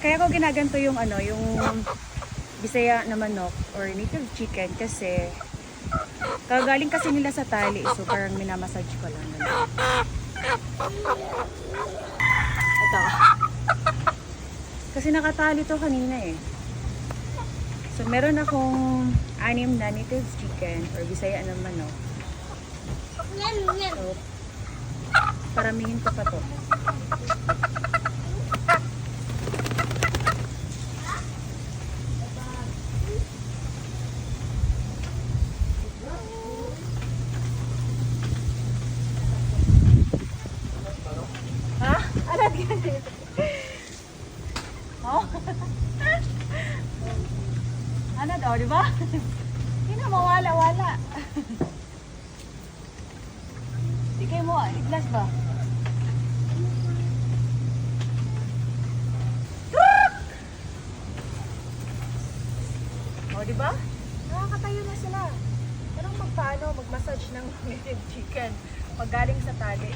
Kaya ko ginaganto yung ano, yung Bisaya na manok or native chicken kasi kagaling kasi nila sa tali, so parang minamassage ko lang. Ito. Kasi nakatali to kanina eh. So meron akong 6 na native chicken or Bisaya na manok. So paramihin ko pa to. Ha? Alat ganit. Oh. Ano daw, di ba? Hindi na mawala-wala. Di kayo mo, iglas ba? O, di ba? Nakakatayo na sila. Parang magpaano, mag-massage ng native chicken pag galing sa tali.